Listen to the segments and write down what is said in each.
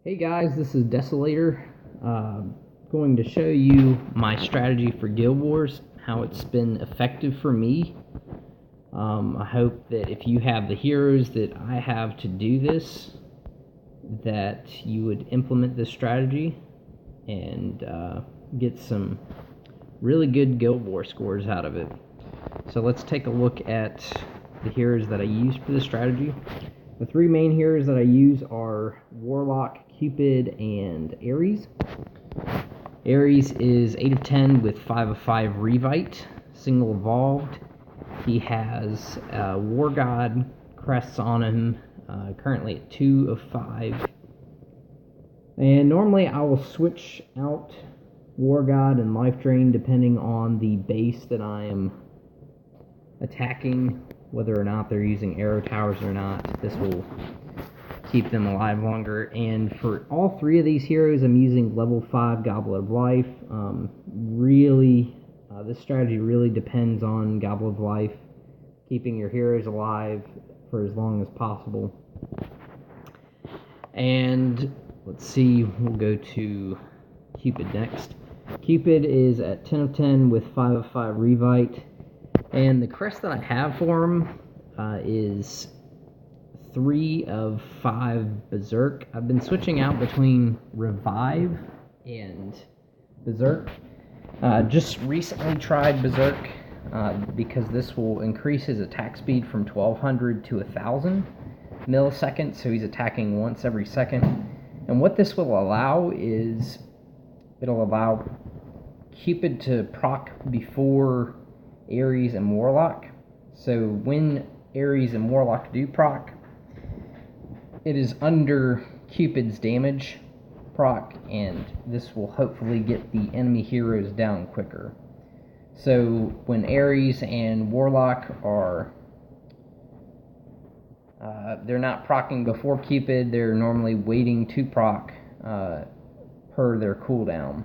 Hey guys, this is Desolator. Going to show you my strategy for Guild Wars, how it's been effective for me. I hope that if you have the heroes that I have to do this, that you would implement this strategy and get some really good Guild War scores out of it. So let's take a look at the heroes that I use for this strategy. The three main heroes that I use are Warlock, Cupid, and Ares. Ares is 8 of 10 with 5 of 5 Revite, single evolved. He has War God crests on him, currently at 2 of 5. And normally I will switch out War God and Life Drain depending on the base that I am attacking, whether or not they're using arrow towers or not. This will keep them alive longer. And for all three of these heroes, I'm using level 5 Goblet of Life. This strategy really depends on Goblet of Life, keeping your heroes alive for as long as possible. And let's see, we'll go to Cupid next. Cupid is at 10 of 10 with 5 of 5 Revite. And the crest that I have for him is 3 of 5 Berserk. I've been switching out between Revive and Berserk. Just recently tried Berserk because this will increase his attack speed from 1200 to 1000 milliseconds, so he's attacking once every second. And what this will allow is it'll allow Cupid to proc before Ares and Warlock. So when Ares and Warlock do proc, it is under Cupid's damage proc, and this will hopefully get the enemy heroes down quicker. So when Ares and Warlock are they're not proccing before Cupid, they're normally waiting to proc per their cooldown.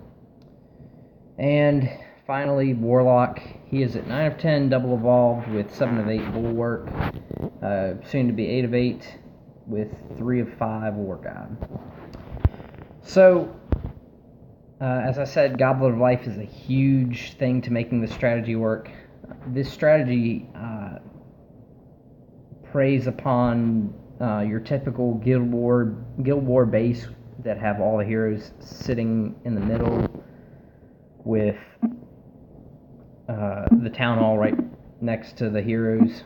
And finally, Warlock, he is at 9 of 10, double evolved with 7 of 8 Bulwark, soon to be 8 of 8 with 3 of 5 War God. So, as I said, Goblet of Life is a huge thing to making this strategy work. This strategy preys upon your typical Guild War base that have all the heroes sitting in the middle with the town hall right next to the heroes.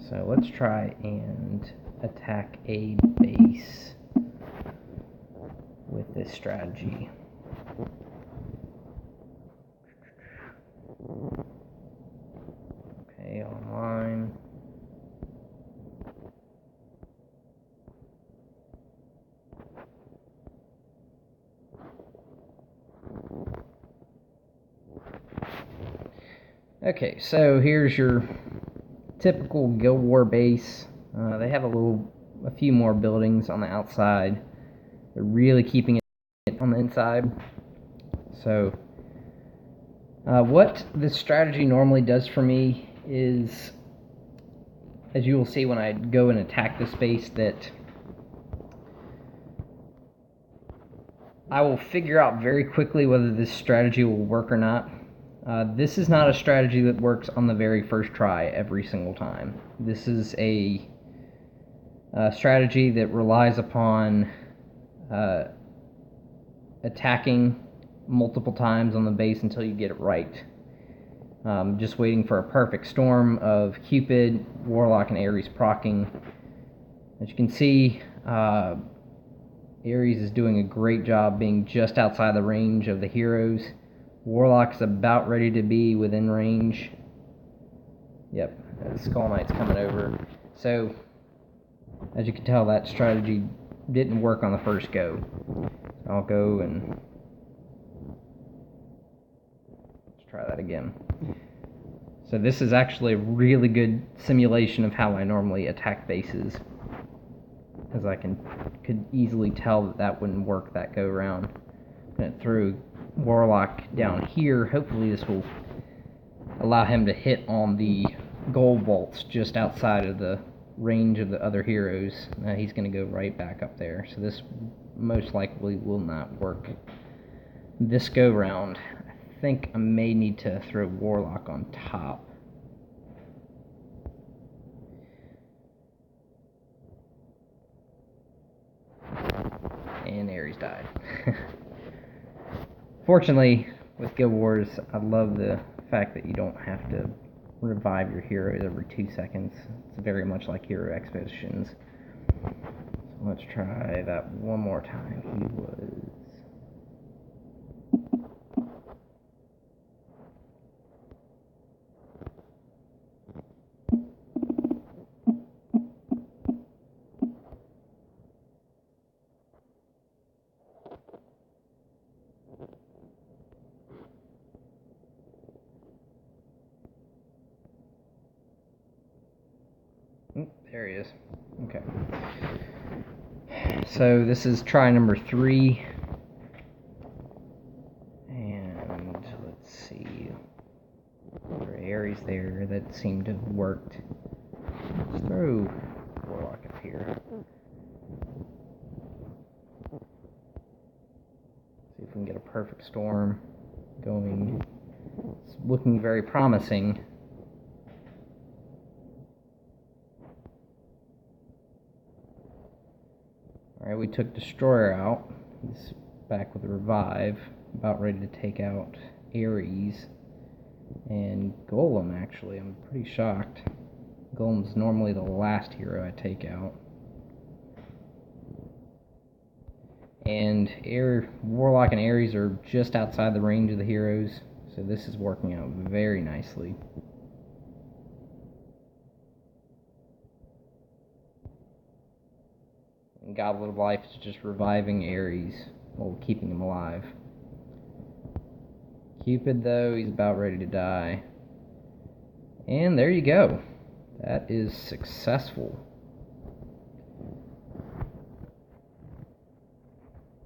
So let's try and attack a base with this strategy. Okay, online. Okay, so here's your typical Guild War base. They have a few more buildings on the outside. They're really keeping it on the inside. So, what this strategy normally does for me is, as you will see when I go and attack this base, that I will figure out very quickly whether this strategy will work or not. This is not a strategy that works on the very first try every single time. This is a strategy that relies upon attacking multiple times on the base until you get it right. Just waiting for a perfect storm of Cupid, Warlock, and Ares proccing. As you can see, Ares is doing a great job being just outside the range of the heroes. Warlock's about ready to be within range. Yep, the Skull Knight's coming over. So, as you can tell, that strategy didn't work on the first go. I'll go and let's try that again. So this is actually a really good simulation of how I normally attack bases, as I could easily tell that that wouldn't work that go around. And it threw Warlock down here. Hopefully this will allow him to hit on the gold vaults just outside of the range of the other heroes, he's going to go right back up there. So this most likely will not work this go round. I think I may need to throw Warlock on top. And Ares died. Fortunately, with Guild Wars, I love the fact that you don't have to revive your heroes every 2 seconds. It's very much like Hero Expeditions. So let's try that one more time. He was... there he is. Okay. So this is try number 3. And let's see. For Ares there, that seemed to have worked. Let's throw Warlock up here. See if we can get a perfect storm going. It's looking very promising. Alright, we took Destroyer out. He's back with a revive. About ready to take out Ares. And Golem, actually. I'm pretty shocked. Golem's normally the last hero I take out. And Warlock and Ares are just outside the range of the heroes. So this is working out very nicely. And Goblet of Life is just reviving Ares while keeping him alive. Cupid, though, he's about ready to die. And there you go. That is successful.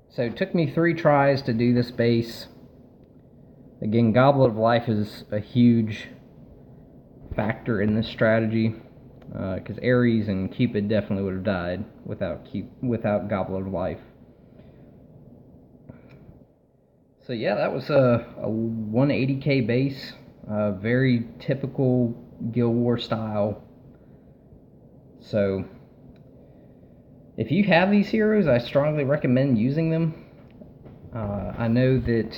So it took me 3 tries to do this base. Again, Goblet of Life is a huge factor in this strategy. Because Ares and Cupid definitely would have died without Goblet of Life. So yeah, that was a 180k base, very typical Guild War style. So if you have these heroes, I strongly recommend using them. I know that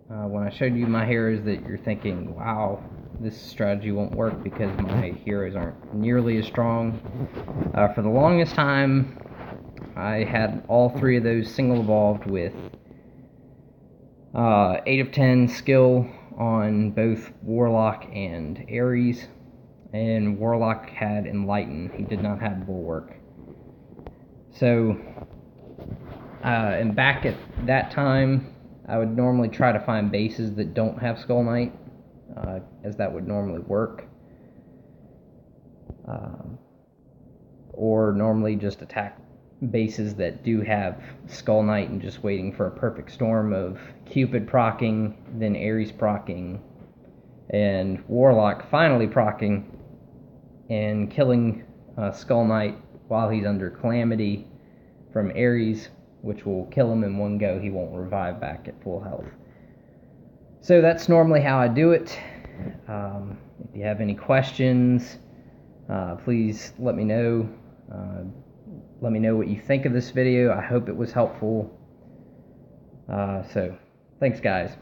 when I showed you my heroes that you're thinking, wow, this strategy won't work because my heroes aren't nearly as strong. For the longest time, I had all 3 of those single evolved with 8 of 10 skill on both Warlock and Ares, and Warlock had Enlighten. He did not have Bulwark. So, and back at that time, I would normally try to find bases that don't have Skull Knight, as that would normally work. Or normally just attack bases that do have Skull Knight and just waiting for a perfect storm of Cupid proccing, then Ares proccing, and Warlock finally proccing and killing Skull Knight while he's under Calamity from Ares, which will kill him in one go. He won't revive back at full health. So that's normally how I do it. If you have any questions, please let me know. Let me know what you think of this video. I hope it was helpful. So, thanks guys.